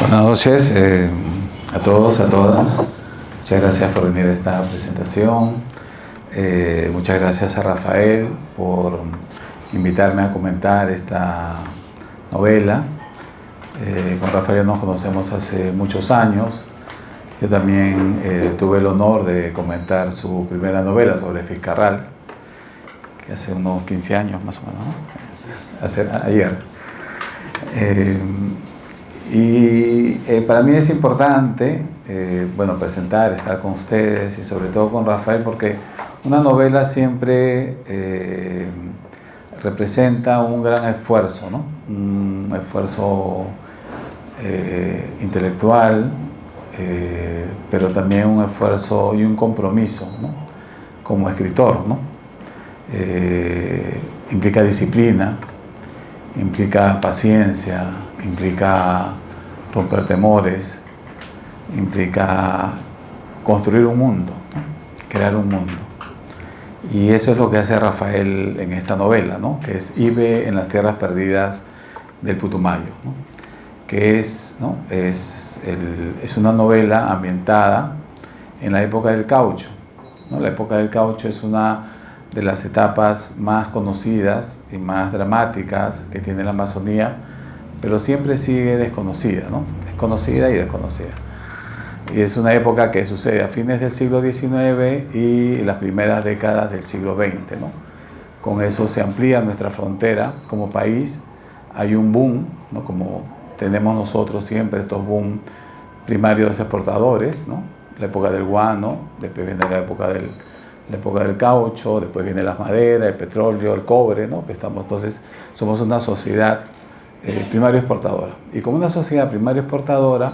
Buenas noches a todos, a todas. Muchas gracias por venir a esta presentación. Muchas gracias a Rafael por invitarme a comentar esta novela. Con Rafael nos conocemos hace muchos años. Yo también tuve el honor de comentar su primera novela sobre Fitzcarrald, que hace unos 15 años más o menos, ¿no? Ayer. Para mí es importante, presentar, estar con ustedes y sobre todo con Rafael, porque una novela siempre representa un gran esfuerzo, ¿no? Un esfuerzo intelectual, pero también un esfuerzo y un compromiso, ¿no? Como escritor, ¿no? Implica disciplina, implica paciencia, implica romper temores, implica construir un mundo, ¿no? Crear un mundo. Y eso es lo que hace Rafael en esta novela, ¿no? Que es Ibe en las tierras perdidas del Putumayo, ¿no? Que es, ¿no? es una novela ambientada en la época del caucho, ¿no? La época del caucho es una de las etapas más conocidas y más dramáticas que tiene la Amazonía, pero siempre sigue desconocida, ¿no? Desconocida y desconocida. Y es una época que sucede a fines del siglo XIX y las primeras décadas del siglo XX, ¿no? Con eso se amplía nuestra frontera como país. Hay un boom, ¿no? Como tenemos nosotros siempre estos boom primarios exportadores, ¿no? La época del guano, después viene la época del caucho, después viene la madera, el petróleo, el cobre, ¿no? Que entonces somos una sociedad primario exportadora. Y como una sociedad primario exportadora,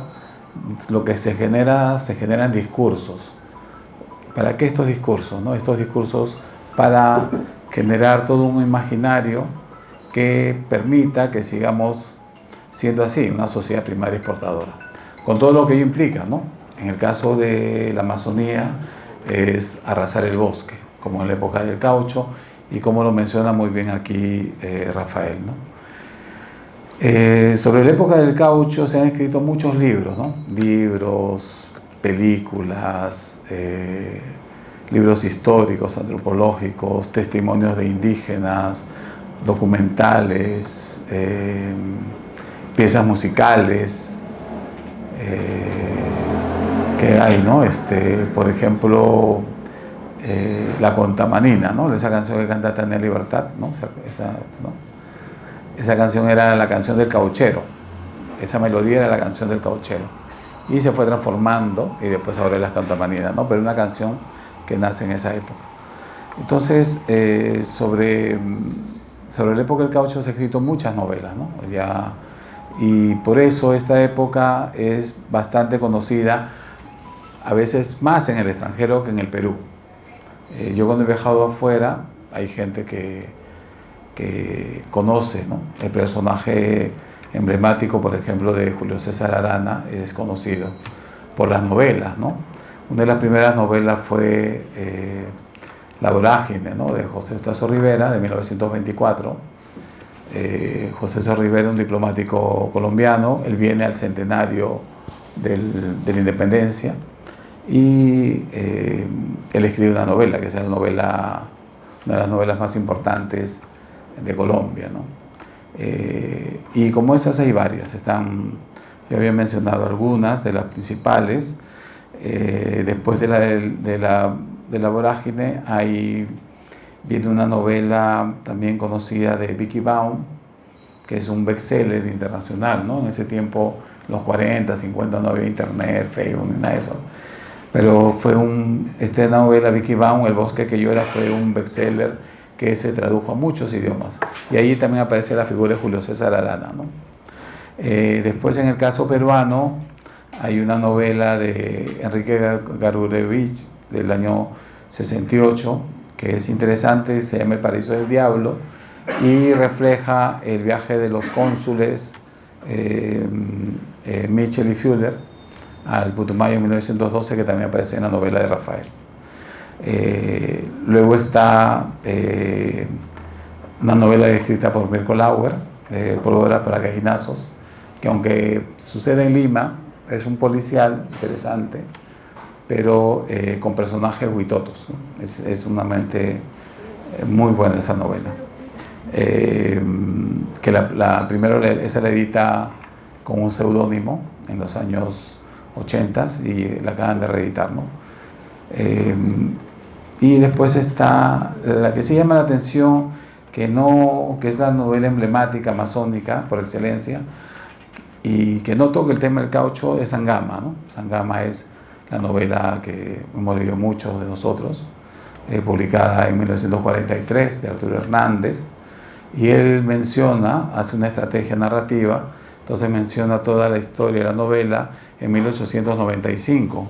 lo que se generan discursos. ¿Para qué estos discursos, no? Estos discursos para generar todo un imaginario que permita que sigamos siendo así, una sociedad primaria exportadora. Con todo lo que ello implica, ¿no? En el caso de la Amazonía es arrasar el bosque, como en la época del caucho, y como lo menciona muy bien aquí Rafael, ¿no? Sobre la época del caucho se han escrito muchos libros, ¿no? Libros, películas, libros históricos, antropológicos, testimonios de indígenas, documentales, piezas musicales que hay, ¿no? Por ejemplo, La Contamanina, ¿no? Esa canción que canta Tania Libertad, ¿no? ¿no? Esa canción era la canción del cauchero, esa melodía era la canción del cauchero. Y se fue transformando y después ahora es La Contamanina, ¿no? Pero una canción que nace en esa época. Entonces, sobre la época del caucho se han escrito muchas novelas, ¿no? Y por eso esta época es bastante conocida, a veces más en el extranjero que en el Perú. Yo cuando he viajado afuera, hay gente que conoce, ¿no? El personaje emblemático, por ejemplo, de Julio César Arana, es conocido por las novelas, ¿no? Una de las primeras novelas fue La Vorágine, ¿no? De José Eustasio Rivera, de 1924. José Eustasio Rivera, un diplomático colombiano, él viene al centenario de la independencia y él escribe una novela, que es una de las novelas más importantes de Colombia, ¿no? Y como esas hay varias, yo había mencionado algunas de las principales. Después de la Vorágine viene una novela también conocida de Vicki Baum, que es un bestseller internacional, ¿no? En ese tiempo, en los 40, 50, no había internet, Facebook, ni nada de eso. Pero esta novela, Vicki Baum, El bosque que llora, fue un bestseller que se tradujo a muchos idiomas. Y ahí también aparece la figura de Julio César Arana, ¿no? Después, en el caso peruano, hay una novela de Enrique Garurevich del año 68, que es interesante, se llama El paraíso del diablo, y refleja el viaje de los cónsules Mitchell y Fuller al Putumayo en 1912, que también aparece en la novela de Rafael. Luego está una novela escrita por Mirko Lauer, Pólvora para gallinazos, que aunque sucede en Lima, es un policial interesante, pero con personajes huitotos, ¿no? Es una mente muy buena esa novela. Que primero esa la edita con un seudónimo en los años 80 y la acaban de reeditar, ¿no? Y después está la que sí llama la atención, que es la novela emblemática masónica por excelencia y que no toca el tema del caucho, es Sangama, ¿no? Sangama es la novela que hemos leído muchos de nosotros, publicada en 1943 de Arturo Hernández, y él hace una estrategia narrativa, entonces menciona toda la historia de la novela en 1895,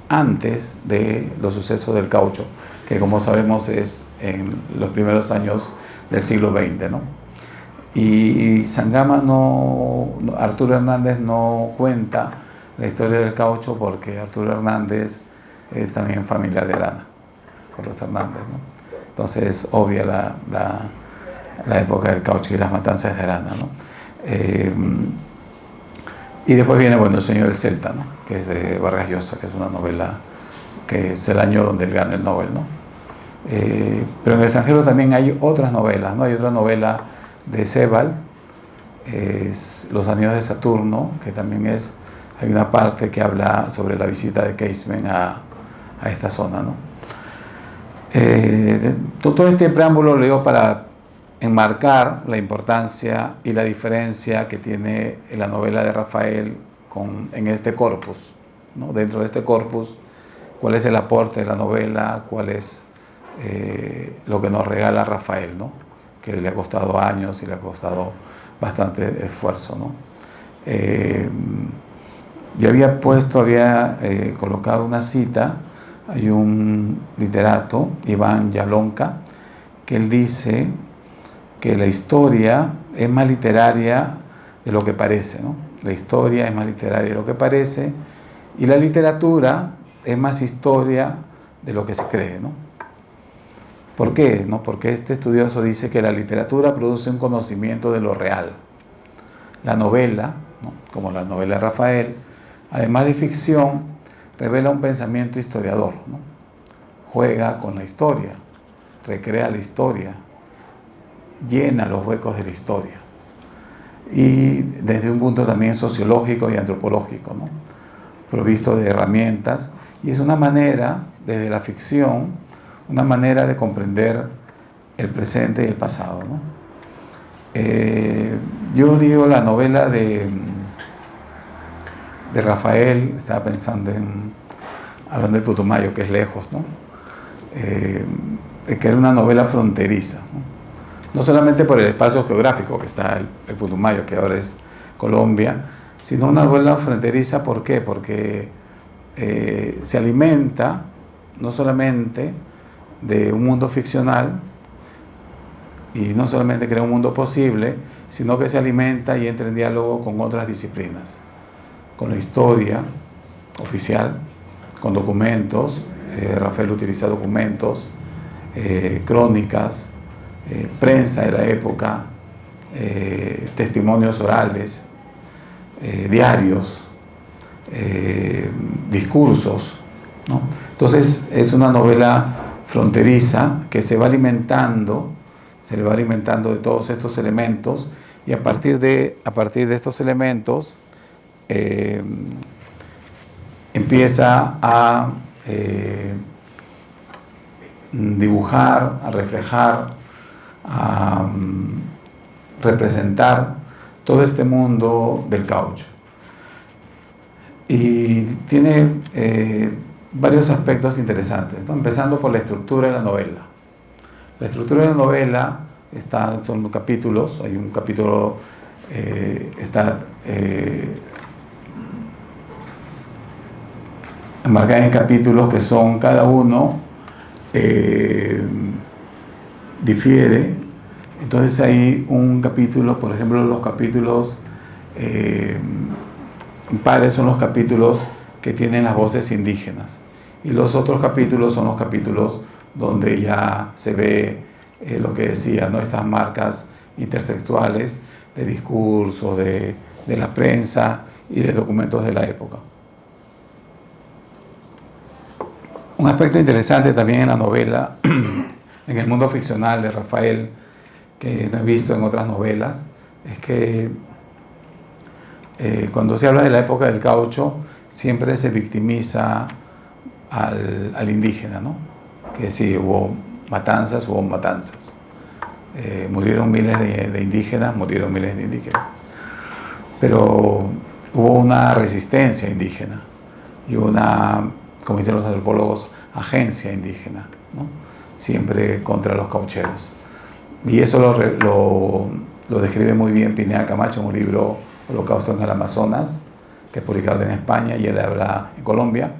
antes de los sucesos del caucho, que como sabemos es en los primeros años del siglo XX, ¿no? Y Sangama Arturo Hernández no cuenta la historia del caucho porque Arturo Hernández es también familiar de Arana, por los Hernández, ¿no? Entonces es obvia la época del caucho y las matanzas de Arana, ¿no? Y después viene, bueno, El sueño del Celta, ¿no? Que es de Vargas Llosa, que es una novela que es el año donde él gana el Nobel, ¿no? Pero en el extranjero también hay otras novelas, ¿no? Hay otra novela de Sebald, es Los anillos de Saturno, que también hay una parte que habla sobre la visita de Casement a esta zona, ¿no? Todo este preámbulo lo digo para enmarcar la importancia y la diferencia que tiene la novela de Rafael en este corpus, ¿no? Dentro de este corpus, cuál es el aporte de la novela, cuál es lo que nos regala Rafael, ¿no? Que le ha costado años y le ha costado bastante esfuerzo, ¿no? Yo había colocado una cita, hay un literato, Iván Yablonka, que él dice que la historia es más literaria de lo que parece, ¿no? La historia es más literaria de lo que parece y la literatura es más historia de lo que se cree, ¿no? ¿Por qué? ¿No? Porque este estudioso dice que la literatura produce un conocimiento de lo real. La novela, ¿no? Como la novela de Rafael, además de ficción, revela un pensamiento historiador, ¿no? Juega con la historia, recrea la historia, llena los huecos de la historia. Y desde un punto también sociológico y antropológico, ¿no? Provisto de herramientas. Y es una manera, desde la ficción, una manera de comprender el presente y el pasado, ¿no? Yo digo la novela de Rafael, estaba pensando hablando del Putumayo, que es lejos, ¿no? Que era una novela fronteriza, ¿no? No solamente por el espacio geográfico que está el Putumayo, que ahora es Colombia, sino una novela fronteriza, ¿por qué? Porque se alimenta no solamente de un mundo ficcional y no solamente crea un mundo posible, sino que se alimenta y entra en diálogo con otras disciplinas, con la historia oficial, con documentos. Rafael utiliza documentos, crónicas, prensa de la época, testimonios orales, diarios, discursos, ¿no? Entonces es una novela fronteriza que se le va alimentando de todos estos elementos y a partir de estos elementos empieza a dibujar, a reflejar, a representar todo este mundo del caucho. Y tiene varios aspectos interesantes, ¿no? Empezando por la estructura de la novela. La estructura de la novela son capítulos, hay un capítulo, está enmarcada en capítulos que son cada uno difiere. Entonces hay un capítulo, por ejemplo, los capítulos pares son los capítulos que tienen las voces indígenas y los otros capítulos son los capítulos donde ya se ve lo que decía, ¿no? Estas marcas intertextuales de discursos, de de la prensa y de documentos de la época. Un aspecto interesante también en la novela, en el mundo ficcional de Rafael, que no he visto en otras novelas, es que cuando se habla de la época del caucho, siempre se victimiza al indígena, ¿no? Que sí, hubo matanzas. Murieron miles de indígenas, pero hubo una resistencia indígena y una, como dicen los antropólogos, agencia indígena, ¿no? Siempre contra los caucheros. Y eso lo describe muy bien Pineda Camacho en un libro, Holocausto en el Amazonas, que es publicado en España, y él habla en Colombia,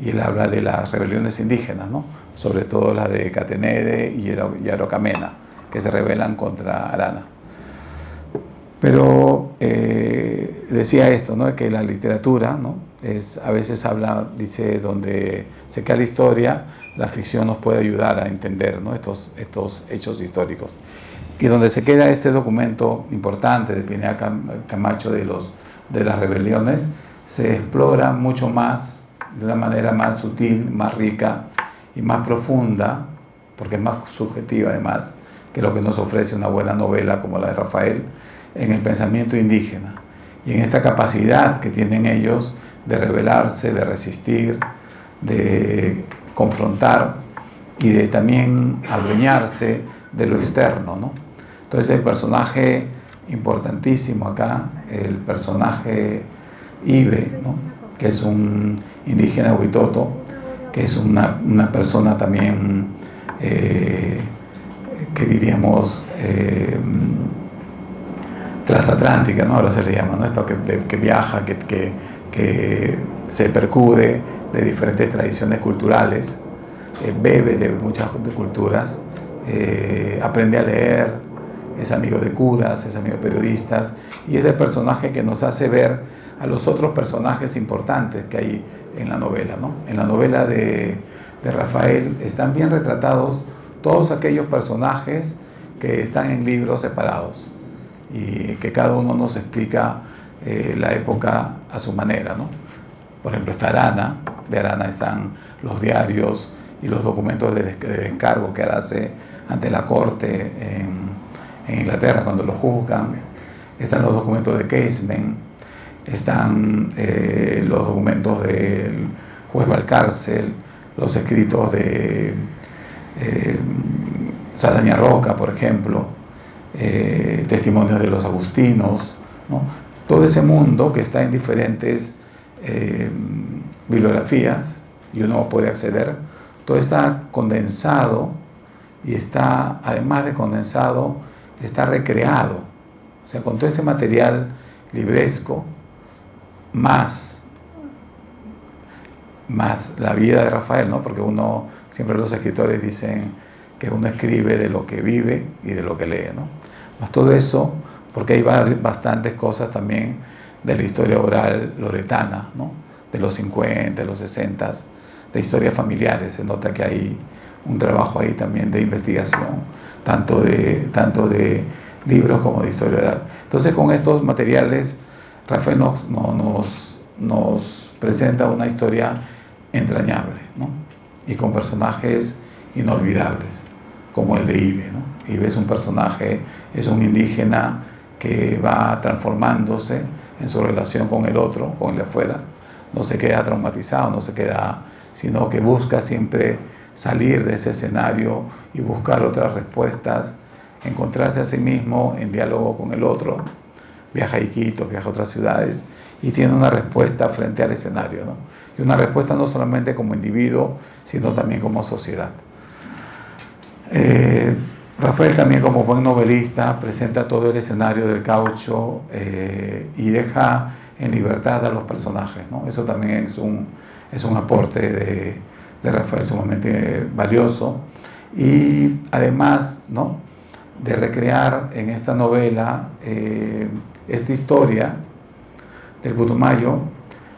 y él habla de las rebeliones indígenas, ¿no? Sobre todo las de Catenere y Araucamena, que se rebelan contra Arana. Pero decía esto, ¿no? Que la literatura, ¿no? A veces habla, dice, donde se queda la historia, la ficción nos puede ayudar a entender, ¿no? estos hechos históricos. Y donde se queda este documento importante de Pineda Camacho de las rebeliones, se explora mucho más, de una manera más sutil, más rica y más profunda, porque es más subjetiva además, que lo que nos ofrece una buena novela como la de Rafael, en el pensamiento indígena y en esta capacidad que tienen ellos de rebelarse, de resistir, de confrontar y de también adueñarse de lo externo, ¿no? Entonces el personaje importantísimo acá, el personaje Ibe, ¿no? Que es un indígena huitoto, que es una persona también que diríamos transatlántica, ¿no? Ahora se le llama, ¿no? Esto que viaja, que se percude de diferentes tradiciones culturales, bebe de muchas culturas, aprende a leer, es amigo de curas, es amigo de periodistas, y es el personaje que nos hace ver a los otros personajes importantes que hay en la novela, ¿no? En la novela de Rafael están bien retratados todos aquellos personajes que están en libros separados y que cada uno nos explica la época a su manera, ¿no? Por ejemplo, está Arana, de Arana están los diarios y los documentos de descargo que él hace ante la corte en Inglaterra cuando lo juzgan. Están los documentos de Casement, están los documentos del juez Valcárcel, los escritos de Saldaña Roca, por ejemplo, testimonios de los agustinos, ¿no? Todo ese mundo que está en diferentes bibliografías y uno puede acceder, todo está condensado y está, además de condensado, está recreado. O sea, con todo ese material libresco, más la vida de Rafael, ¿no? Porque siempre los escritores dicen que uno escribe de lo que vive y de lo que lee, ¿no? Más todo eso, porque hay bastantes cosas también de la historia oral loretana, ¿no? De los 50, de los 60, de historias familiares. Se nota que hay un trabajo ahí también de investigación, tanto de libros como de historia oral. Entonces, con estos materiales, Rafael nos presenta una historia entrañable, ¿no? Y con personajes inolvidables, como el de Ibe, ¿no? Ibe es un personaje, es un indígena que va transformándose en su relación con el otro, con el de afuera. No se queda traumatizado, sino que busca siempre salir de ese escenario y buscar otras respuestas, encontrarse a sí mismo en diálogo con el otro. Viaja a Iquitos, viaja a otras ciudades y tiene una respuesta frente al escenario, ¿no? Y una respuesta no solamente como individuo, sino también como sociedad. Rafael también, como buen novelista, presenta todo el escenario del caucho y deja en libertad a los personajes, ¿no? Eso también es un aporte de Rafael sumamente valioso. Y además, ¿no?, de recrear en esta novela esta historia del Putumayo,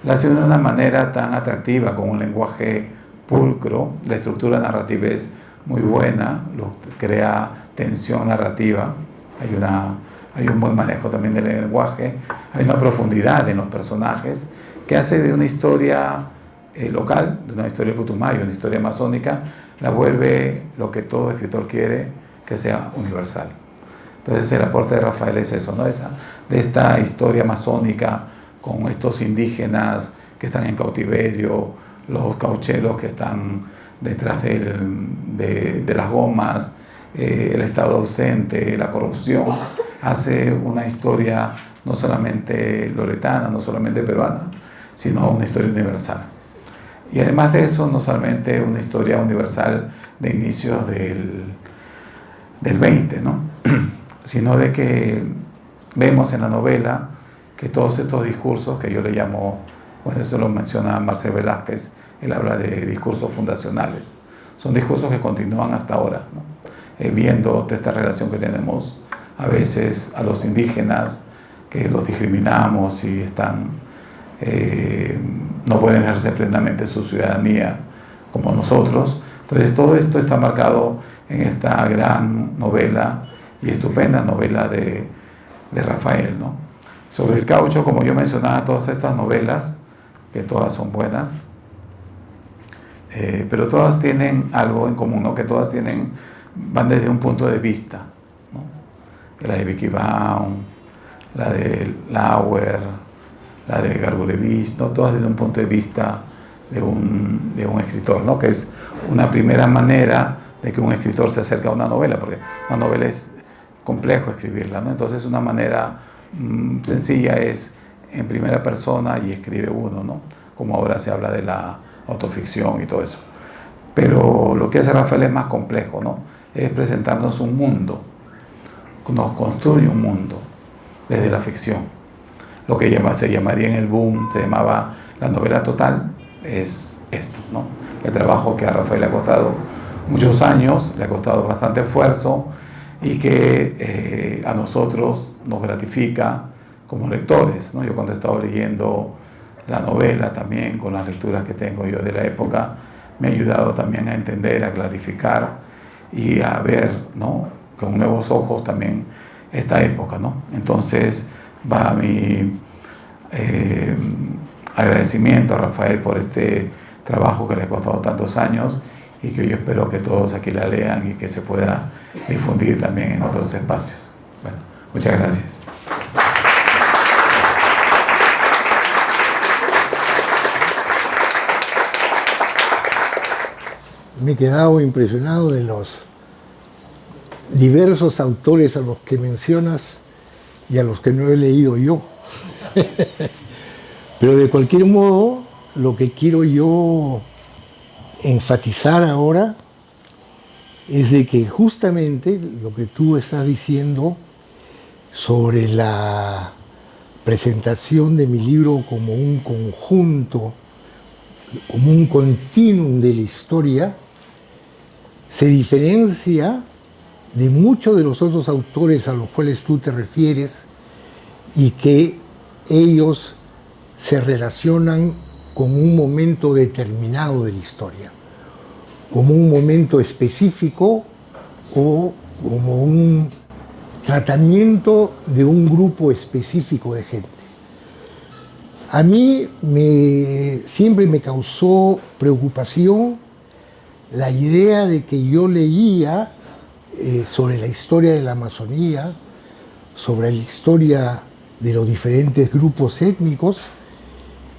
la hace de una manera tan atractiva, con un lenguaje pulcro. La estructura narrativa es muy buena, crea tensión narrativa, hay un buen manejo también del lenguaje, hay una profundidad en los personajes que hace de una historia local, de una historia de Putumayo, una historia amazónica, la vuelve lo que todo escritor quiere, que sea universal. Entonces el aporte de Rafael es eso, ¿no? De esta historia amazónica con estos indígenas que están en cautiverio, los caucheros que están detrás de las gomas, el Estado ausente, la corrupción, hace una historia no solamente loretana, no solamente peruana, sino una historia universal. Y además de eso, no solamente una historia universal de inicios del 20, ¿no? Sino de que vemos en la novela que todos estos discursos, que yo le llamo, bueno, eso lo menciona Marcel Velázquez, él habla de discursos fundacionales, son discursos que continúan hasta ahora, ¿no? Viendo esta relación que tenemos a veces a los indígenas, que los discriminamos y están, no pueden ejercer plenamente su ciudadanía como nosotros. Entonces todo esto está marcado en esta gran novela y estupenda novela de Rafael, ¿no? Sobre el caucho, como yo mencionaba, todas estas novelas, que todas son buenas, pero todas tienen algo en común, ¿no? Que todas van desde un punto de vista, ¿no? La de Vicky Baum, la de Lauer, la de Gargulevich, ¿no? Todas desde un punto de vista de un escritor, ¿no? Que es una primera manera de que un escritor se acerque a una novela, porque una novela es complejo escribirla, ¿no? Entonces una manera sencilla es en primera persona y escribe uno, ¿no? Como ahora se habla de la autoficción y todo eso. Pero lo que hace Rafael es más complejo, ¿no? Es presentarnos un mundo, nos construye un mundo desde la ficción. Lo que se llamaría en el boom, se llamaba la novela total, es esto, ¿no? El trabajo que a Rafael le ha costado muchos años, le ha costado bastante esfuerzo y que a nosotros nos gratifica como lectores, ¿no? Yo cuando he estado leyendo la novela también, con las lecturas que tengo yo de la época, me ha ayudado también a entender, a clarificar y a ver, ¿no? Con nuevos ojos también esta época, ¿no? Entonces va mi agradecimiento a Rafael por este trabajo que le ha costado tantos años y que yo espero que todos aquí la lean y que se pueda difundir también en otros espacios. Bueno, muchas gracias. Me he quedado impresionado de los diversos autores a los que mencionas y a los que no he leído yo. Pero de cualquier modo, lo que quiero yo enfatizar ahora es de que justamente lo que tú estás diciendo sobre la presentación de mi libro como un conjunto, como un continuum de la historia, se diferencia de muchos de los otros autores a los cuales tú te refieres y que ellos se relacionan con un momento determinado de la historia, como un momento específico o como un tratamiento de un grupo específico de gente. A mí siempre me causó preocupación la idea de que yo leía sobre la historia de la Amazonía, sobre la historia de los diferentes grupos étnicos,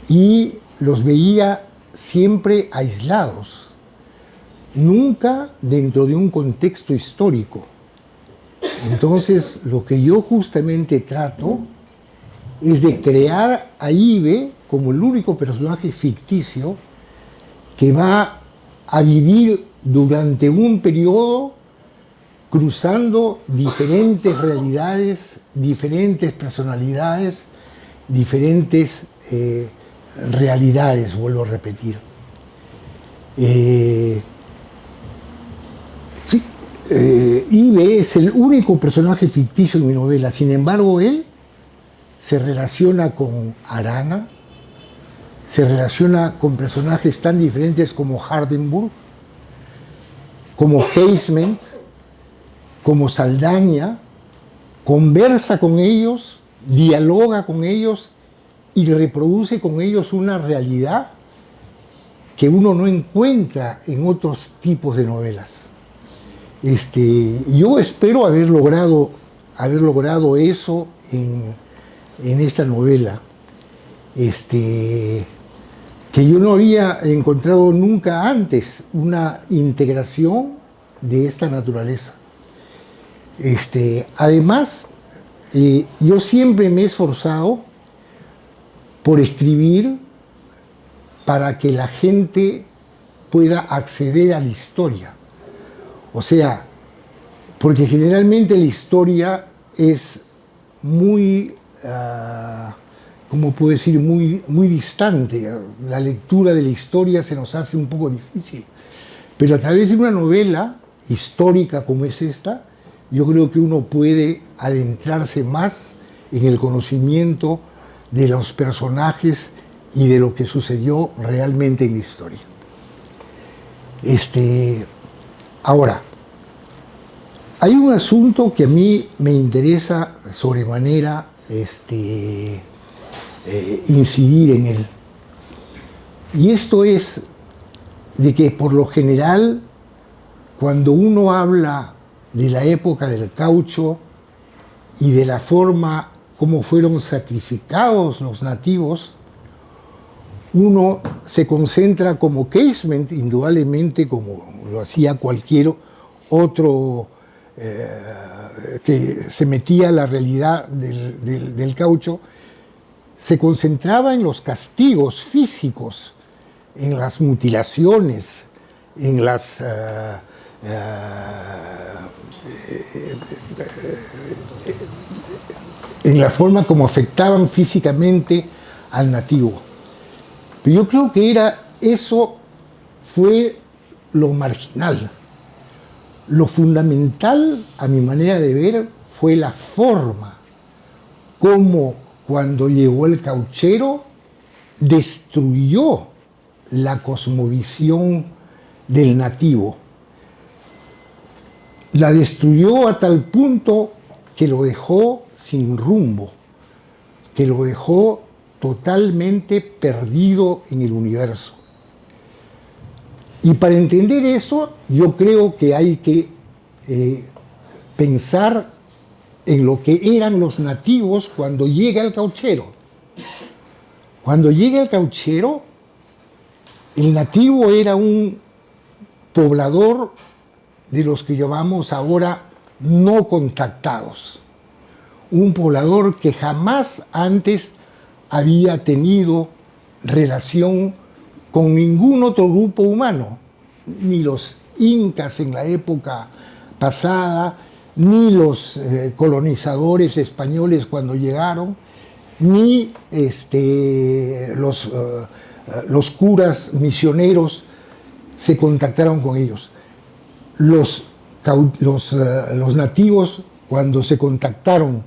y los veía siempre aislados, nunca dentro de un contexto histórico. Entonces, lo que yo justamente trato es de crear a Ibe como el único personaje ficticio que va a vivir durante un periodo cruzando diferentes realidades, diferentes personalidades, diferentes realidades, vuelvo a repetir. Ibe es el único personaje ficticio en mi novela, sin embargo él se relaciona con Arana, se relaciona con personajes tan diferentes como Hardenburg, como Casement, como Saldaña, conversa con ellos, dialoga con ellos y reproduce con ellos una realidad que uno no encuentra en otros tipos de novelas. Yo espero haber logrado eso en esta novela, que yo no había encontrado nunca antes, una integración de esta naturaleza. Además, yo siempre me he esforzado por escribir para que la gente pueda acceder a la historia. O sea, porque generalmente la historia es muy, ¿cómo puedo decir?, muy distante. La lectura de la historia se nos hace un poco difícil. Pero a través de una novela histórica como es esta, yo creo que uno puede adentrarse más en el conocimiento de los personajes y de lo que sucedió realmente en la historia. Ahora, hay un asunto que a mí me interesa sobremanera incidir en él. Y esto es de que por lo general, cuando uno habla de la época del caucho y de la forma como fueron sacrificados los nativos, uno se concentra como Casement, indudablemente como lo hacía cualquier otro que se metía a la realidad del caucho, se concentraba en los castigos físicos, en las mutilaciones, en las en la forma como afectaban físicamente al nativo. Pero yo creo que eso fue lo marginal. Lo fundamental, a mi manera de ver, fue la forma como cuando llegó el cauchero destruyó la cosmovisión del nativo. La destruyó a tal punto que lo dejó sin rumbo, que lo dejó totalmente perdido en el universo. Y para entender eso, yo creo que hay que pensar en lo que eran los nativos cuando llega el cauchero. Cuando llega el cauchero, el nativo era un poblador de los que llamamos ahora no contactados. Un poblador que jamás antes había tenido relación con ningún otro grupo humano, ni los incas en la época pasada, ni los colonizadores españoles cuando llegaron, ni los curas misioneros se contactaron con ellos. Los nativos, cuando se contactaron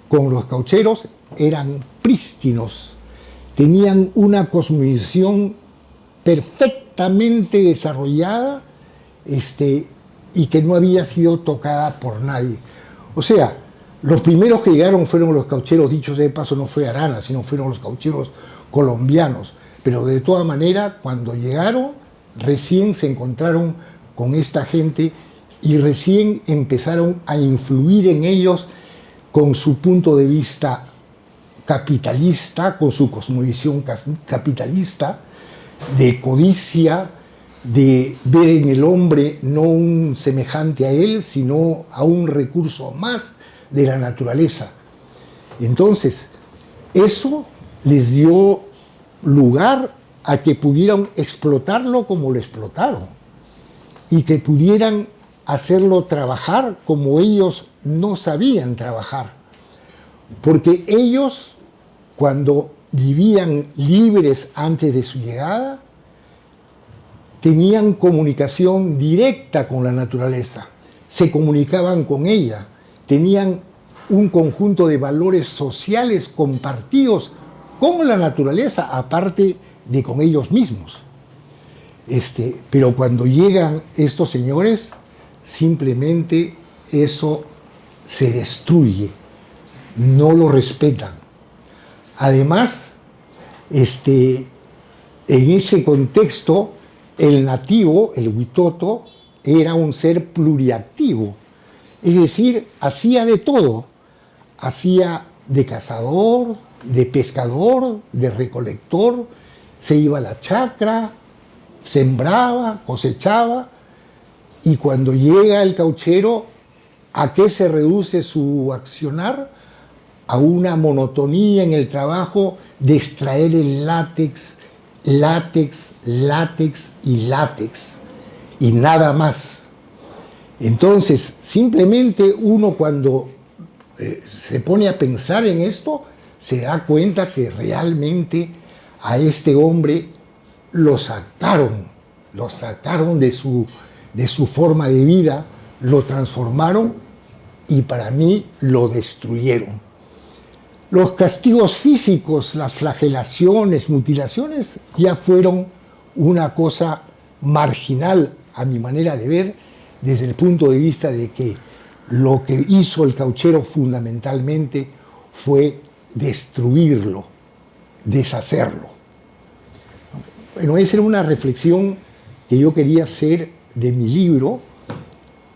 con los caucheros, eran prístinos, tenían una cosmovisión perfectamente desarrollada y que no había sido tocada por nadie. O sea, los primeros que llegaron fueron los caucheros, dicho sea de paso, no fue Arana, sino fueron los caucheros colombianos. Pero de todas maneras, cuando llegaron, recién se encontraron con esta gente y recién empezaron a influir en ellos con su punto de vista capitalista, con su cosmovisión capitalista, de codicia, de ver en el hombre no un semejante a él, sino a un recurso más de la naturaleza. Entonces, eso les dio lugar a que pudieran explotarlo como lo explotaron y que pudieran hacerlo trabajar como ellos no sabían trabajar. Porque ellos, cuando vivían libres antes de su llegada, tenían comunicación directa con la naturaleza, se comunicaban con ella, tenían un conjunto de valores sociales compartidos con la naturaleza, aparte de con ellos mismos. Pero cuando llegan estos señores, simplemente eso se destruye. no lo respetan. Además, en ese contexto, el nativo, el huitoto, era un ser pluriactivo. Es decir, hacía de todo. Hacía de cazador, de pescador, de recolector, se iba a la chacra, sembraba, cosechaba, y cuando llega el cauchero, ¿a qué se reduce su accionar? A una monotonía en el trabajo de extraer el látex, látex, látex y látex, y nada más. Entonces, simplemente uno cuando se pone a pensar en esto, se da cuenta que realmente a este hombre lo sacaron de su forma de vida, lo transformaron y para mí lo destruyeron. Los castigos físicos, las flagelaciones, mutilaciones, ya fueron una cosa marginal a mi manera de ver, desde el punto de vista de que lo que hizo el cauchero fundamentalmente fue destruirlo, deshacerlo. Bueno, esa era una reflexión que yo quería hacer de mi libro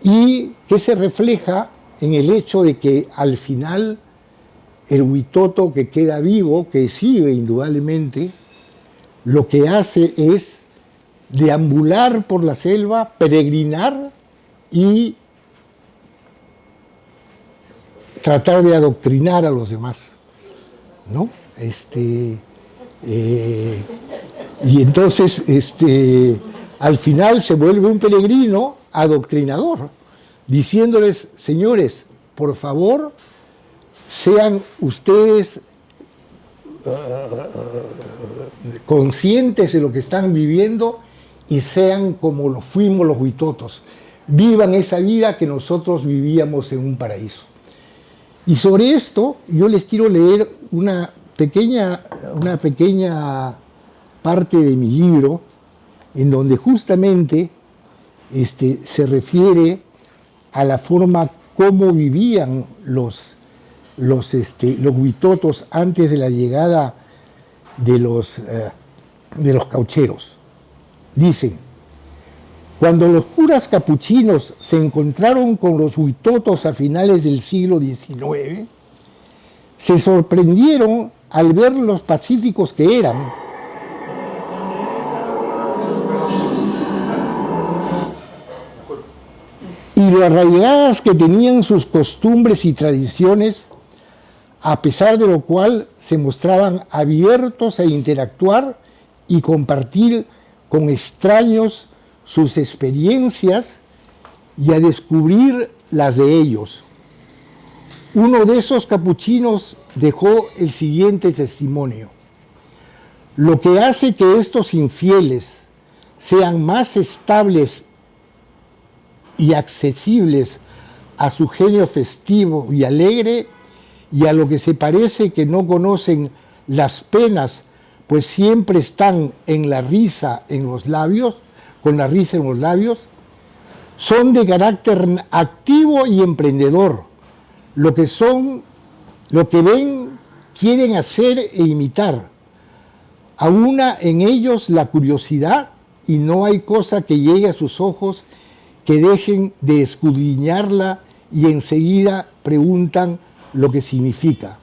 y que se refleja en el hecho de que al final el huitoto que queda vivo, que sigue indudablemente, lo que hace es deambular por la selva, peregrinar y tratar de adoctrinar a los demás, ¿no? Y entonces, al final se vuelve un peregrino adoctrinador, diciéndoles, señores, por favor, sean ustedes conscientes de lo que están viviendo y sean como lo fuimos los huitotos. Vivan esa vida que nosotros vivíamos en un paraíso. Y sobre esto yo les quiero leer una pequeña parte de mi libro en donde justamente se refiere a la forma como vivían los huitotos antes de la llegada de los caucheros. Dicen, cuando los curas capuchinos se encontraron con los huitotos a finales del siglo XIX, se sorprendieron al ver los pacíficos que eran. Y lo arraigadas que tenían sus costumbres y tradiciones, a pesar de lo cual se mostraban abiertos a interactuar y compartir con extraños sus experiencias y a descubrir las de ellos. Uno de esos capuchinos dejó el siguiente testimonio. Lo que hace que estos infieles sean más estables y accesibles a su genio festivo y alegre y a lo que se parece que no conocen las penas, pues siempre están en la risa en los labios, con la risa en los labios, son de carácter activo y emprendedor. Lo que ven, quieren hacer e imitar. Aúna en ellos la curiosidad y no hay cosa que llegue a sus ojos que dejen de escudriñarla y enseguida preguntan lo que significa.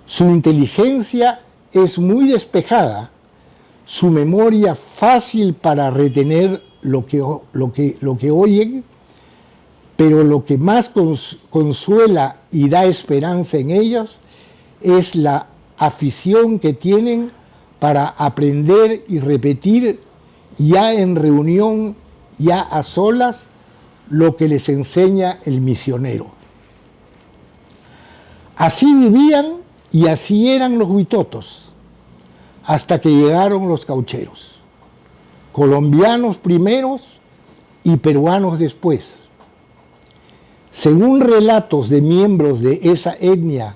Su inteligencia es muy despejada, su memoria fácil para retener lo que oyen, pero lo que más consuela y da esperanza en ellos es la afición que tienen para aprender y repetir ya en reunión, ya a solas, lo que les enseña el misionero. Así vivían y así eran los huitotos, hasta que llegaron los caucheros, colombianos primeros y peruanos después. Según relatos de miembros de esa etnia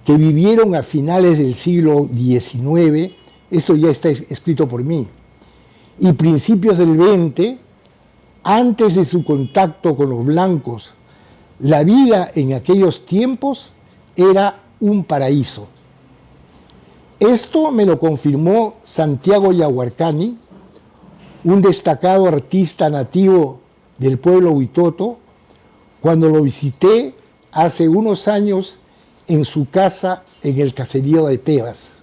que vivieron a finales del siglo XIX, esto ya está escrito por mí, y principios del XX, antes de su contacto con los blancos, la vida en aquellos tiempos era un paraíso. Esto me lo confirmó Santiago Yaguarcani, un destacado artista nativo del pueblo Huitoto, cuando lo visité hace unos años en su casa en el caserío de Pebas.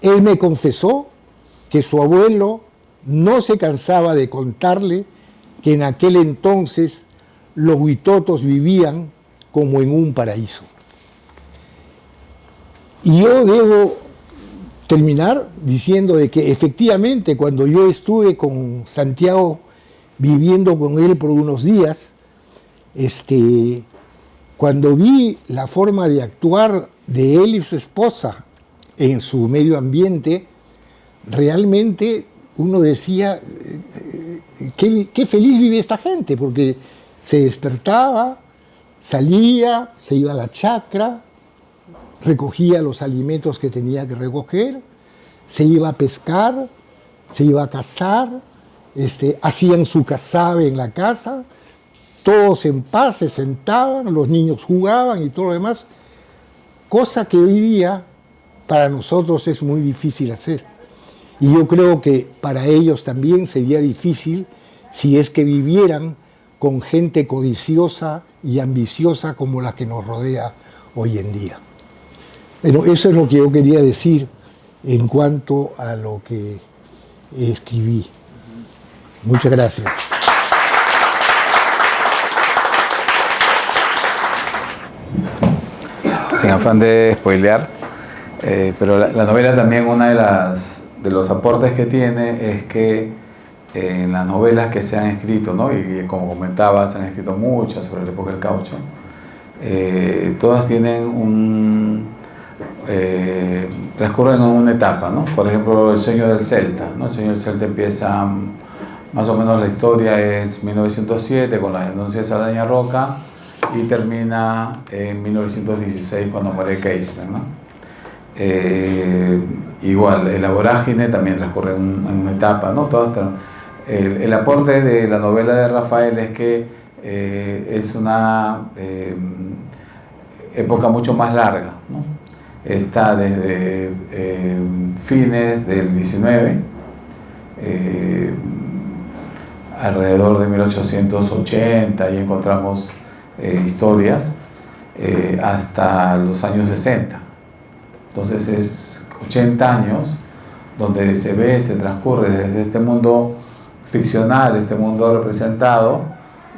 Él me confesó que su abuelo no se cansaba de contarle que en aquel entonces los huitotos vivían como en un paraíso. Y yo debo terminar diciendo de que efectivamente cuando yo estuve con Santiago viviendo con él por unos días, cuando vi la forma de actuar de él y su esposa en su medio ambiente, realmente uno decía, qué feliz vive esta gente, porque se despertaba, salía, se iba a la chacra, recogía los alimentos que tenía que recoger, se iba a pescar, se iba a cazar, hacían su cazabe en la casa, todos en paz se sentaban, los niños jugaban y todo lo demás, cosa que hoy día para nosotros es muy difícil hacer. Y yo creo que para ellos también sería difícil si es que vivieran con gente codiciosa y ambiciosa como la que nos rodea hoy en día. Bueno, eso es lo que yo quería decir en cuanto a lo que escribí. Muchas gracias. Sin afán de spoilear, pero la novela también de los aportes que tiene es que en las novelas que se han escrito, ¿no? Y como comentaba, se han escrito muchas sobre la época del caucho, todas tienen transcurren en una etapa, ¿no? Por ejemplo, El sueño del Celta, ¿no? El sueño del Celta empieza, más o menos la historia es 1907 con la denuncia de Saldaña Roca y termina en 1916 cuando muere Keisler, ¿no? Igual, La vorágine también transcurre en una etapa, ¿no? El aporte de la novela de Rafael es que es una época mucho más larga, ¿no? Está desde fines del 19, alrededor de 1880, y encontramos historias hasta los años 60. Entonces es 80 años donde se transcurre desde este mundo ficcional, este mundo representado,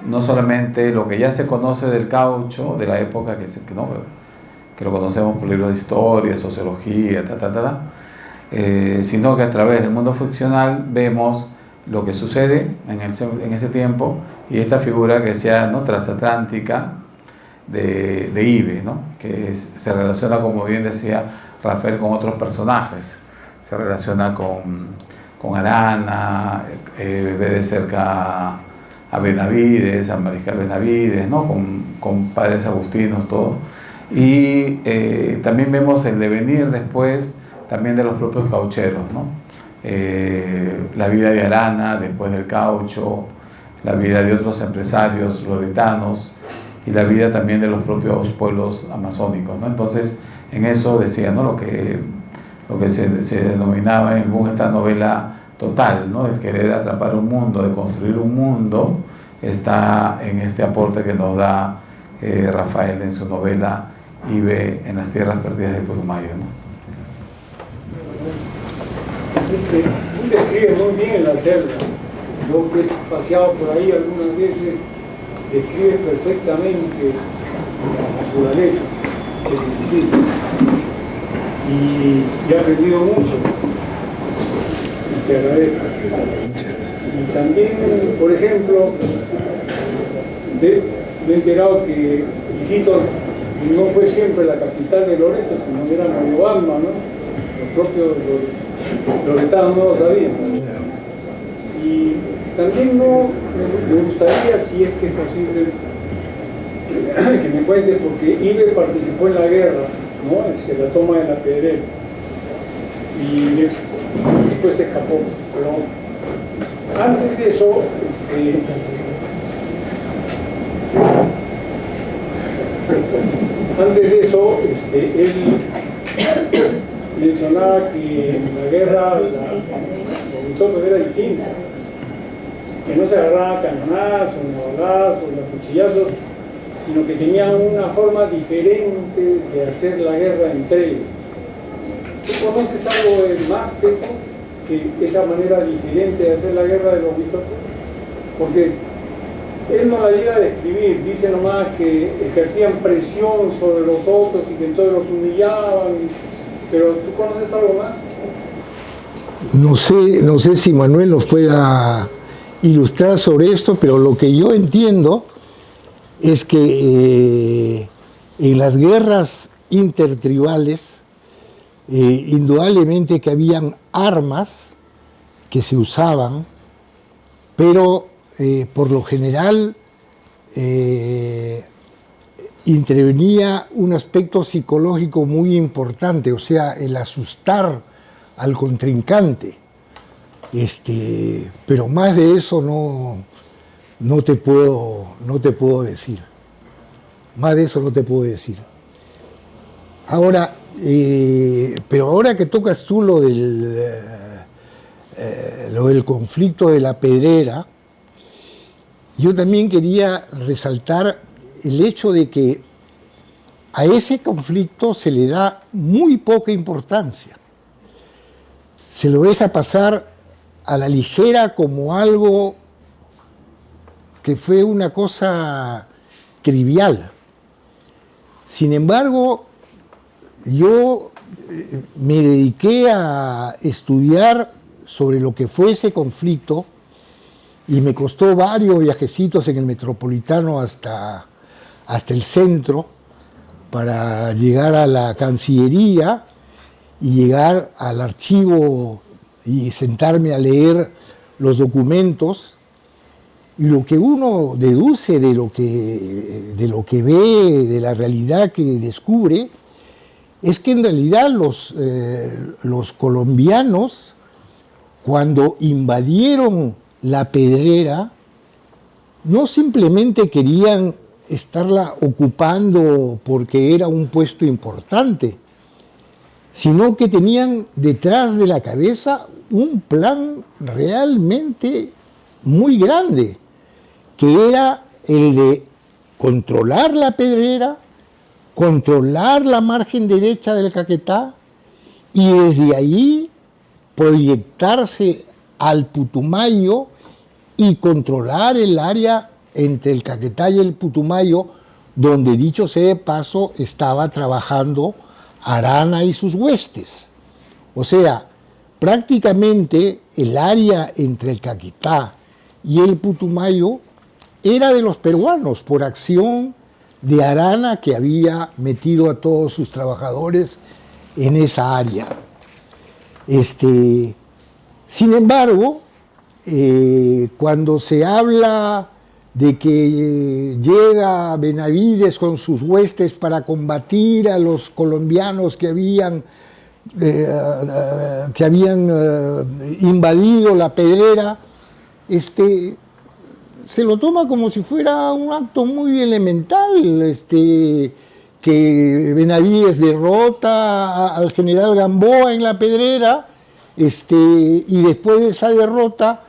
no solamente lo que ya se conoce del caucho, de la época que lo conocemos por libros de historia, sociología, sino que a través del mundo ficcional vemos lo que sucede en ese tiempo y esta figura que sea, ¿no?, transatlántica de Ibe, ¿no?, que se relaciona, como bien decía Rafael, con otros personajes. Se relaciona con Arana, ve de cerca a Benavides, al mariscal Benavides, ¿no?, con padres agustinos, todo. Y también vemos el devenir después también de los propios caucheros, ¿no? La vida de Arana después del caucho, la vida de otros empresarios loretanos y la vida también de los propios pueblos amazónicos, ¿no? Entonces, en eso decía, ¿no?, lo que se denominaba en el boom esta novela total, ¿no?, el querer atrapar un mundo, de construir un mundo, está en este aporte que nos da Rafael en su novela Ibe en las tierras perdidas del Putumayo, ¿no? Tú describes muy bien en la selva. Yo que he paseado por ahí algunas veces, describes perfectamente la naturaleza que necesitas. Y he aprendido mucho. Y te agradezco. Y también, por ejemplo, me he enterado que Iquitos no fue siempre la capital de Loreto, sino que era Moyobamba, ¿no? Los propios loretanos no lo sabían. Y también me gustaría, si es que es posible, que me cuentes, porque Ibe participó en la guerra, ¿no?, en la toma de la Pedrera, y después se escapó. Pero antes de eso, Antes de eso, él mencionaba que en la guerra los Huitotos era distinta, que no se agarraban cañonazos, ni balazos, ni cuchillazos, sino que tenían una forma diferente de hacer la guerra entre ellos. ¿Tú conoces algo más que eso? Que esa manera diferente de hacer la guerra de los Huitotos? Porque él no la llega a describir, dice nomás que ejercían presión sobre los otros y que entonces los humillaban, pero ¿tú conoces algo más? No sé si Manuel nos pueda ilustrar sobre esto, pero lo que yo entiendo es que en las guerras intertribales, indudablemente que habían armas que se usaban, pero por lo general intervenía un aspecto psicológico muy importante, o sea, el asustar al contrincante. Pero más de eso no te puedo decir. Más de eso no te puedo decir. Ahora, pero ahora que tocas tú lo del conflicto de la Pedrera, yo también quería resaltar el hecho de que a ese conflicto se le da muy poca importancia. Se lo deja pasar a la ligera como algo que fue una cosa trivial. Sin embargo, yo me dediqué a estudiar sobre lo que fue ese conflicto y me costó varios viajecitos en el Metropolitano hasta el centro para llegar a la Cancillería y llegar al archivo y sentarme a leer los documentos. Y lo que uno deduce de lo que ve, de la realidad que descubre, es que en realidad los colombianos, cuando invadieron la Pedrera, no simplemente querían estarla ocupando porque era un puesto importante, sino que tenían detrás de la cabeza un plan realmente muy grande, que era el de controlar la Pedrera, controlar la margen derecha del Caquetá y desde ahí proyectarse al Putumayo y controlar el área entre el Caquetá y el Putumayo, donde, dicho sea de paso, estaba trabajando Arana y sus huestes. O sea, prácticamente el área entre el Caquetá y el Putumayo era de los peruanos por acción de Arana, que había metido a todos sus trabajadores en esa área. Sin embargo, cuando se habla de que llega Benavides con sus huestes para combatir a los colombianos que habían invadido la Pedrera, se lo toma como si fuera un acto muy elemental, que Benavides derrota al general Gamboa en la Pedrera, y después de esa derrota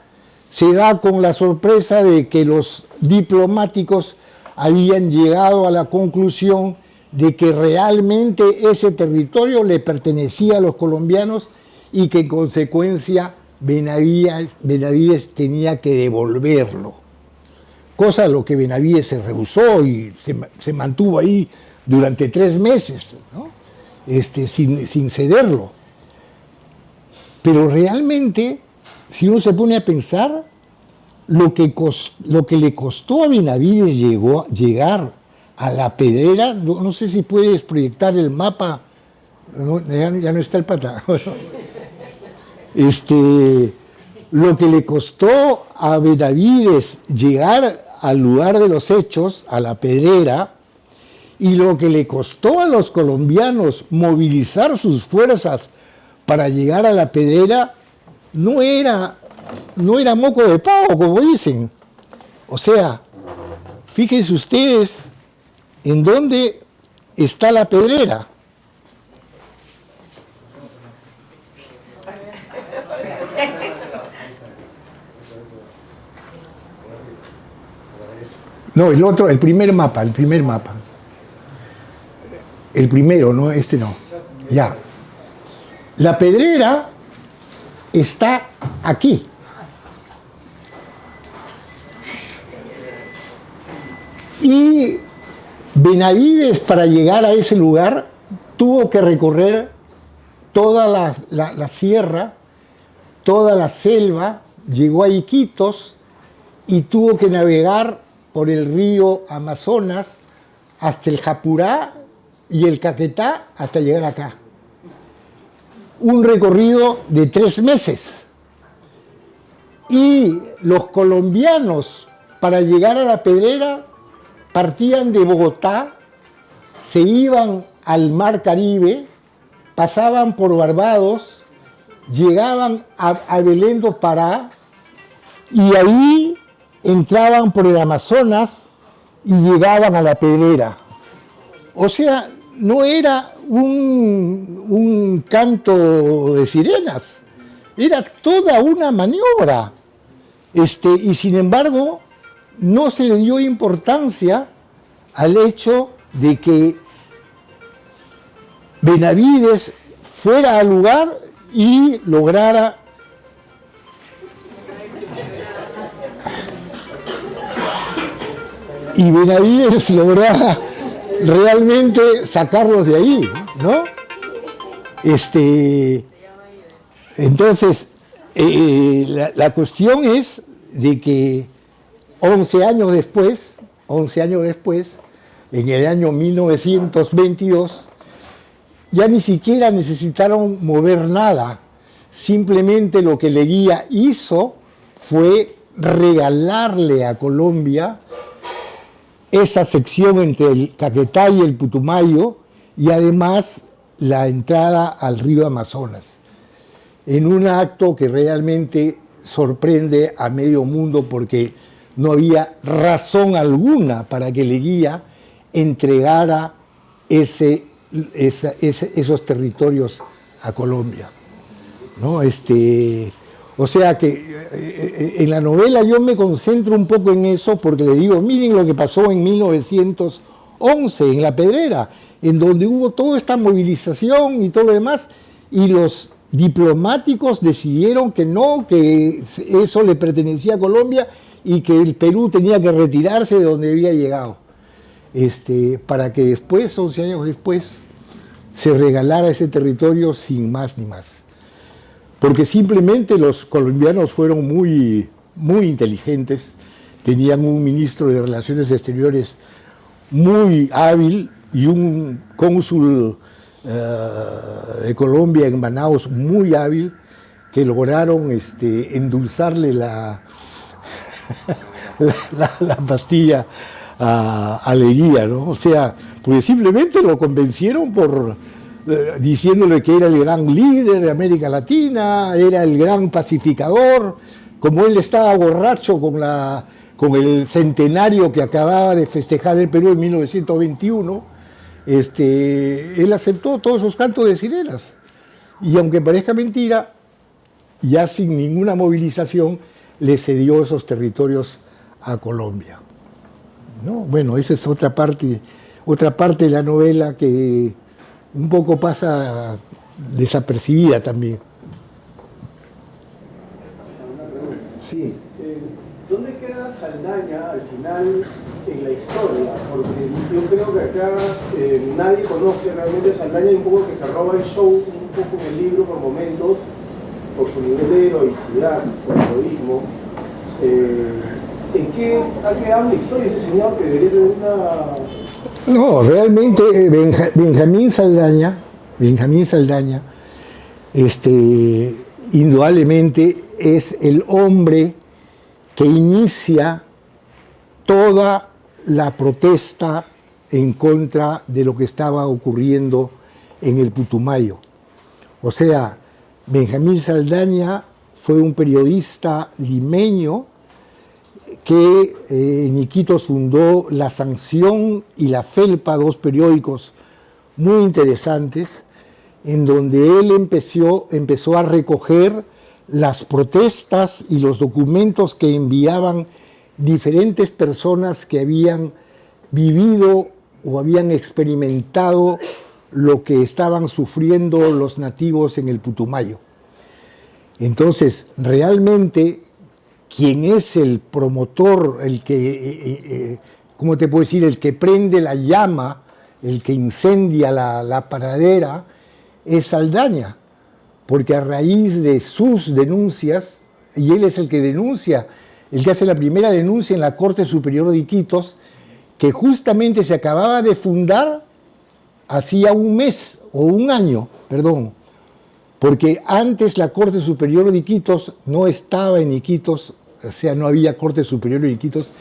se da con la sorpresa de que los diplomáticos habían llegado a la conclusión de que realmente ese territorio le pertenecía a los colombianos y que en consecuencia Benavides tenía que devolverlo. Cosa a lo que Benavides se rehusó y se mantuvo ahí durante 3 meses, ¿no? sin cederlo. Pero realmente, si uno se pone a pensar, lo que le costó a Benavides llegar a la Pedrera, no sé si puedes proyectar el mapa, ya no está el pata. Lo que le costó a Benavides llegar al lugar de los hechos, a la Pedrera, y lo que le costó a los colombianos movilizar sus fuerzas para llegar a la Pedrera, no era moco de pavo, como dicen. O sea, fíjense ustedes en dónde está la Pedrera. No, el otro, el primer mapa. El primero, no, este no. Ya. La Pedrera está aquí. Y Benavides, para llegar a ese lugar, tuvo que recorrer toda la sierra, toda la selva, llegó a Iquitos y tuvo que navegar por el río Amazonas hasta el Japurá y el Caquetá hasta llegar acá. Un recorrido de 3 meses. Y los colombianos, para llegar a la Pedrera, partían de Bogotá, se iban al Mar Caribe, pasaban por Barbados, llegaban a Belén do Pará y ahí entraban por el Amazonas y llegaban a la Pedrera. O sea, no era un canto de sirenas, era toda una maniobra. Y sin embargo, no se le dio importancia al hecho de que Benavides fuera al lugar y lograra lograra realmente sacarlos de ahí, ¿no? Entonces, la cuestión es de que 11 años después, en el año 1922, ya ni siquiera necesitaron mover nada. Simplemente lo que Leguía hizo fue regalarle a Colombia esa sección entre el Caquetá y el Putumayo y además la entrada al río Amazonas, en un acto que realmente sorprende a medio mundo porque no había razón alguna para que Leguía entregara esos territorios a Colombia, ¿no? O sea que en la novela yo me concentro un poco en eso porque le digo, miren lo que pasó en 1911 en La Pedrera, en donde hubo toda esta movilización y todo lo demás, y los diplomáticos decidieron que no, que eso le pertenecía a Colombia y que el Perú tenía que retirarse de donde había llegado, para que después, 11 años después, se regalara ese territorio sin más ni más. Porque simplemente los colombianos fueron muy, muy inteligentes, tenían un ministro de Relaciones Exteriores muy hábil y un cónsul de Colombia en Manaos muy hábil, que lograron endulzarle la pastilla a Leguía, ¿no? O sea, pues simplemente lo convencieron diciéndole que era el gran líder de América Latina, era el gran pacificador. Como él estaba borracho con el centenario que acababa de festejar el Perú en 1921, él aceptó todos esos cantos de sirenas. Y aunque parezca mentira, ya sin ninguna movilización, le cedió esos territorios a Colombia, ¿no? Bueno, esa es otra parte de la novela que un poco pasa desapercibida también. Sí. ¿Dónde queda Saldaña al final en la historia? Porque yo creo que acá nadie conoce realmente a Saldaña, y un poco que se roba el show un poco en el libro por momentos, por su nivel de heroicidad, por heroísmo. ¿A qué habla la historia ese señor que debería tener una...? No, realmente Benjamín Saldaña, indudablemente es el hombre que inicia toda la protesta en contra de lo que estaba ocurriendo en el Putumayo. O sea, Benjamín Saldaña fue un periodista limeño que en Iquitos fundó La Sanción y La Felpa, dos periódicos muy interesantes en donde él empezó a recoger las protestas y los documentos que enviaban diferentes personas que habían vivido o habían experimentado lo que estaban sufriendo los nativos en el Putumayo. Entonces, realmente, quien es el promotor, el que, ¿cómo te puedo decir?, el que prende la llama, el que incendia la pradera, es Saldaña, porque a raíz de sus denuncias, y él es el que denuncia, el que hace la primera denuncia en la Corte Superior de Iquitos, que justamente se acababa de fundar hacía un mes, o un año, perdón, porque antes la Corte Superior de Iquitos no estaba en Iquitos, o sea, no había Corte Superior de Iquitos,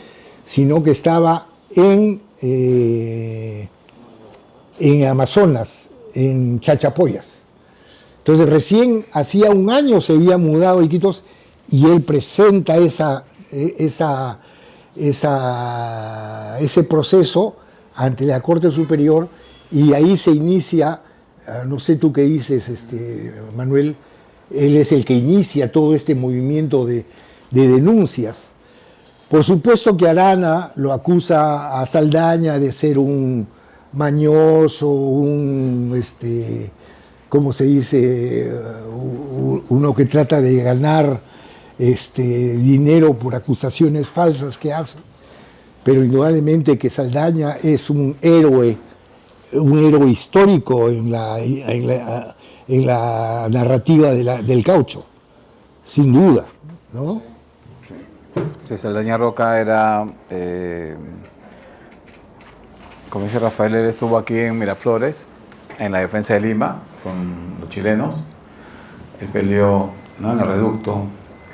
sino que estaba en Amazonas, en Chachapoyas. Entonces recién hacía un año se había mudado a Iquitos y él presenta ese proceso ante la Corte Superior y ahí se inicia, no sé tú qué dices, Manuel, él es el que inicia todo este movimiento de denuncias. Por supuesto que Arana lo acusa a Saldaña de ser un mañoso, ¿cómo se dice? Uno que trata de ganar dinero por acusaciones falsas que hace. Pero indudablemente que Saldaña es un héroe histórico en la narrativa del caucho, sin duda, ¿no? Sí, Saldaña Roca era, como dice Rafael, él estuvo aquí en Miraflores, en la defensa de Lima, con los chilenos. Él peleó, ¿no?, en el reducto,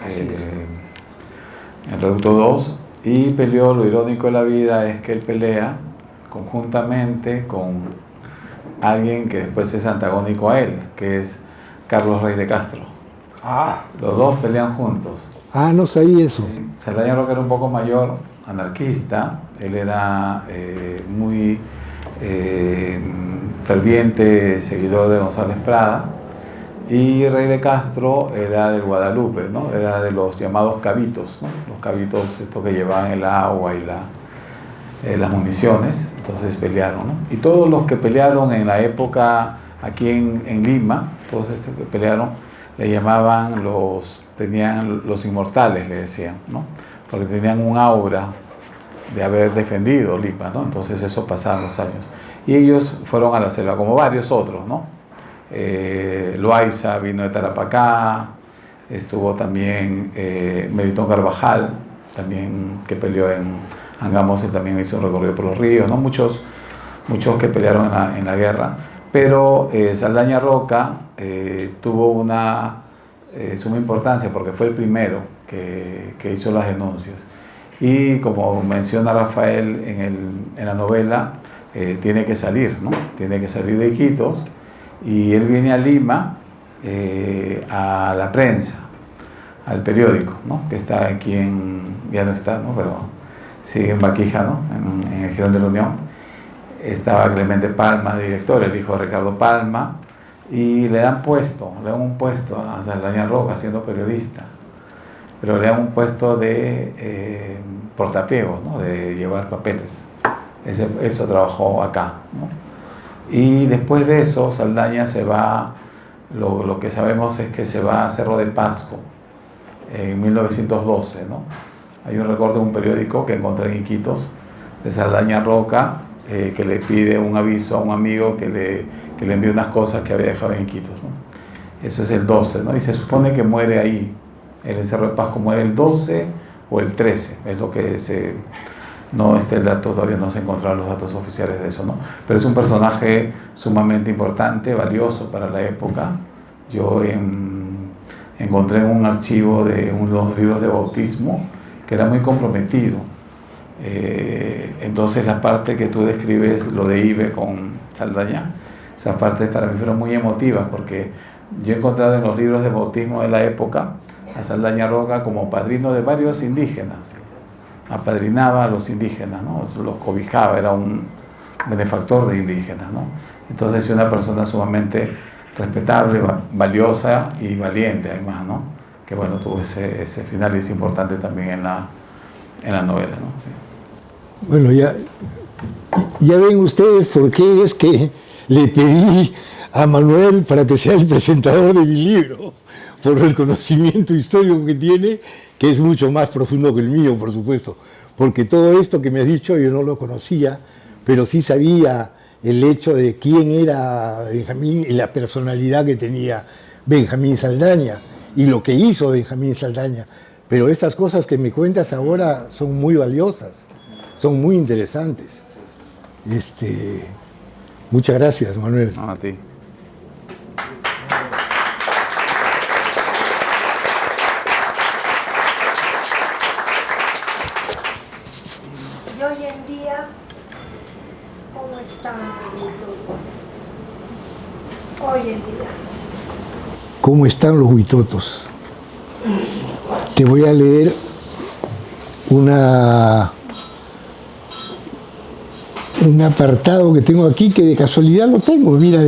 en el reducto 2, y peleó, lo irónico de la vida es que él pelea conjuntamente con alguien que después es antagónico a él, que es Carlos Rey de Castro. Los dos pelean juntos. No sabía eso. Saldaña Roca era un poco mayor, anarquista, él era muy ferviente seguidor de González Prada, y Rey de Castro era del Guadalupe, ¿no? Era de los llamados cabitos, ¿no? Los cabitos estos que llevaban el agua y las municiones, entonces pelearon, ¿no? Y todos los que pelearon en la época aquí en Lima, todos estos que pelearon, le llamaban tenían los inmortales, le decían, ¿no? Porque tenían un aura de haber defendido Lima, ¿no? Entonces eso pasaba los años. Y ellos fueron a la selva, como varios otros, ¿no? Loaiza vino de Tarapacá, estuvo también Melitón Carvajal, también que peleó en Angamos, él también hizo un recorrido por los ríos, ¿no? Muchos que pelearon en la guerra, pero Saldaña Roca tuvo una suma importancia porque fue el primero que hizo las denuncias. Y como menciona Rafael en la novela, tiene que salir, ¿no? Tiene que salir de Iquitos, y él viene a Lima a la prensa, al periódico, ¿no?, que está aquí ya no está, ¿no?, pero sigue en Baquija, ¿no?, en el Girón de la Unión. Estaba Clemente Palma, director, el hijo de Ricardo Palma, y le dan un puesto a Saldaña Roca siendo periodista, pero le dan un puesto de portapiegos, ¿no?, de llevar papeles. Eso trabajó acá, ¿no? Y después de eso, Saldaña se va, lo que sabemos es que se va a Cerro de Pasco en 1912, ¿no? Hay un recorte de un periódico que encontré en Iquitos de Saldaña Roca, que le pide un aviso a un amigo que le envíe unas cosas que había dejado en Iquitos, ¿no? Eso es el 12, ¿no? Y se supone que muere ahí, en Cerro de Pasco muere el 12 o el 13, es lo que no está el dato, todavía no se encontraron los datos oficiales de eso, ¿no? Pero es un personaje sumamente importante, valioso para la época. Yo encontré en un archivo de unos libros de bautismo que era muy comprometido. Entonces la parte que tú describes, lo de Ibe con Saldaña, esas partes para mí fueron muy emotivas, porque yo he encontrado en los libros de bautismo de la época a Saldaña Roca como padrino de varios indígenas. Apadrinaba a los indígenas, ¿no? Los cobijaba, era un benefactor de indígenas, ¿no? Entonces, es una persona sumamente respetable, valiosa y valiente, además, ¿no? Que bueno, tuvo ese final y es importante también en la novela, ¿no? Sí. Bueno, ya ven ustedes por qué es que le pedí a Manuel para que sea el presentador de mi libro, por el conocimiento histórico que tiene, que es mucho más profundo que el mío, por supuesto, porque todo esto que me has dicho yo no lo conocía, pero sí sabía el hecho de quién era Benjamín y la personalidad que tenía Benjamín Saldaña y lo que hizo Benjamín Saldaña. Pero estas cosas que me cuentas ahora son muy valiosas, son muy interesantes. Muchas gracias, Manuel. No, a ti. Y hoy en día, ¿cómo están los huitotos? Hoy en día. ¿Cómo están los huitotos? Te voy a leer un apartado que tengo aquí, que de casualidad lo tengo, mira.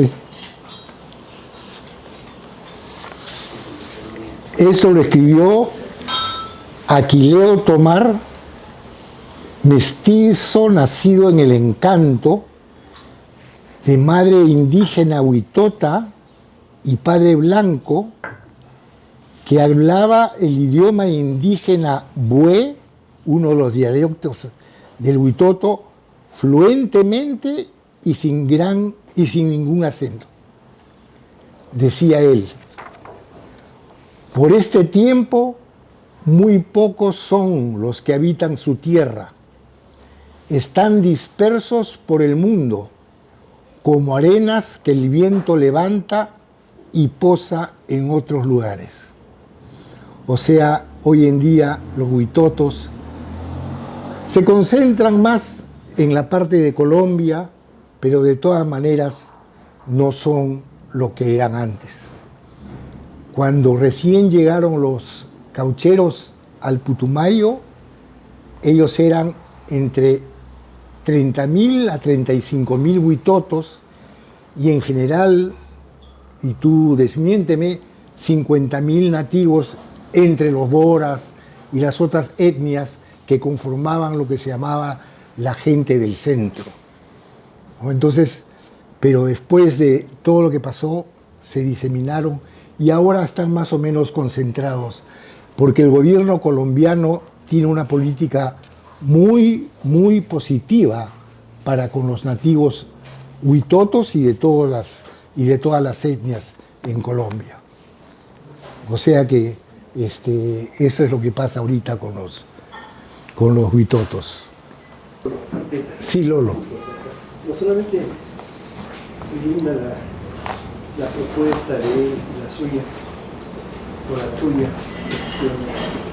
Esto lo escribió Aquileo Tomar, mestizo nacido en el Encanto, de madre indígena huitota y padre blanco, que hablaba el idioma indígena bue, uno de los dialectos del huitoto, fluentemente y sin ningún acento. Decía él: por este tiempo muy pocos son los que habitan su tierra. Están dispersos por el mundo, como arenas que el viento levanta y posa en otros lugares. O sea, hoy en día los huitotos se concentran más en la parte de Colombia, pero de todas maneras no son lo que eran antes. Cuando recién llegaron los caucheros al Putumayo, ellos eran entre 30.000 a 35.000 huitotos y en general, y tú desmiénteme, 50.000 nativos entre los boras y las otras etnias que conformaban lo que se llamaba la gente del centro. Entonces, pero después de todo lo que pasó, se diseminaron y ahora están más o menos concentrados, porque el gobierno colombiano tiene una política muy, muy positiva para con los nativos huitotos y de todas las etnias en Colombia. O sea que eso es lo que pasa ahorita con los huitotos. Sí, Lolo. No solamente linda la propuesta de él, la suya, o la tuya,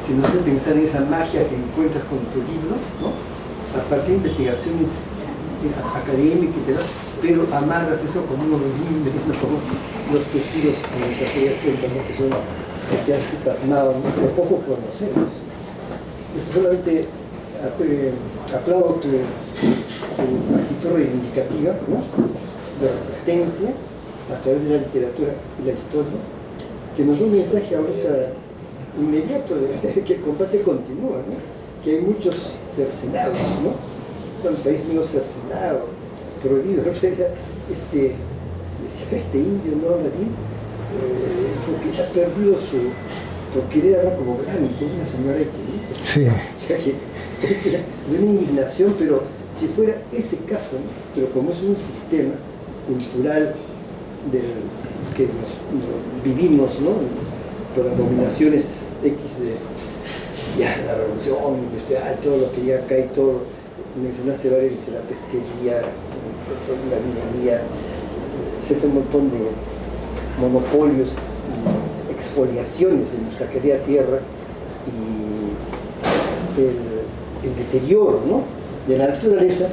que nos hace pensar en esa magia que encuentras con tu libro, ¿no? A partir de investigaciones académicas, pero amarras eso como unos libros, ¿no? Como los tejidos en nuestra querida selva, ¿no? Que son que han sido plasmados, ¿no? Pero poco conocemos. Eso solamente aplaudo tu actitud reivindicativa, ¿no? De resistencia a través de la literatura y la historia, que nos da un mensaje ahorita inmediato de que el combate continúa, ¿no? Que hay muchos cercenados, ¿no? El país menos cercenado, prohibido. Decía este indio, ¿no? David, porque ha perdido por querer hablar como blanco, una señora equilibrada. Sí. O sea que es de una indignación, pero si fuera ese caso, ¿no? Pero como es un sistema cultural que nos vivimos, ¿no? Por las dominaciones X de la revolución industrial, todo lo que llega acá y todo, mencionaste varios, la pesquería, la minería, un montón de monopolios y exfoliaciones de nuestra querida tierra y el deterioro, ¿no? De la naturaleza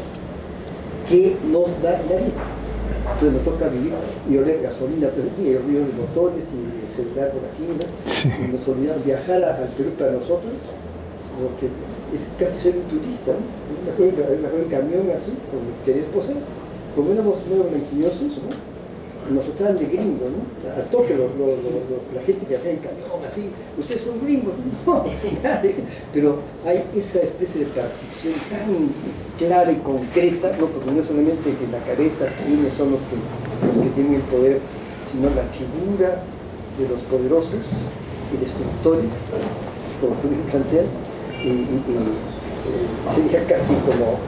que nos da la vida. Entonces nos toca vivir y oler gasolina todo el día, y ruido de motores y el celular por aquí, ¿no? Sí. Y nos olvidamos viajar al Perú para nosotros, porque es casi ser un turista, ¿no? Me acuerdo en camión así, con mi querida esposa, como éramos medio blanquillosos, ¿no? Nos trataban de gringos, ¿no? Al toque la gente que hacía el camión, así, ustedes son gringos, no, nadie. Pero hay esa especie de partición tan clara y concreta, ¿no? Porque no solamente que en la cabeza quiénes son los que tienen el poder, sino la figura de los poderosos y destructores, como tú planteas, sería casi como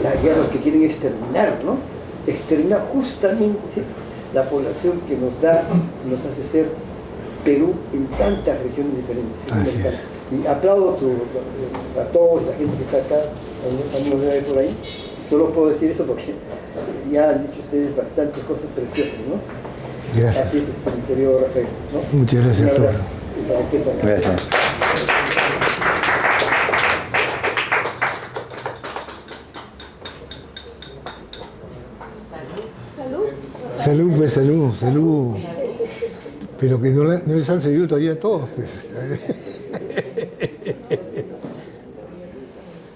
la guerra de los que quieren exterminar, ¿no? Exterminar justamente la población que nos hace ser Perú en tantas regiones diferentes. Y aplaudo a todos, la gente que está acá, también nos ve por ahí. Solo puedo decir eso porque ya han dicho ustedes bastantes cosas preciosas, ¿no? Gracias. Así es, mi querido Rafael, ¿no? Muchas gracias, Toro. Gracias. Salud, pues salud. Pero que no les han servido todavía a todos, pues.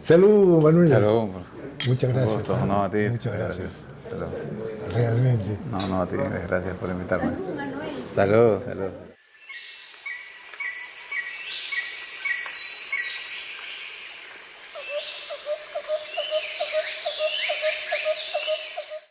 Salud, Manuel. Salud. Muchas gracias. Gusto. No, a ti. Muchas gracias. Salud. Realmente. No, a ti. Gracias por invitarme. Salud, Manuel. Salud.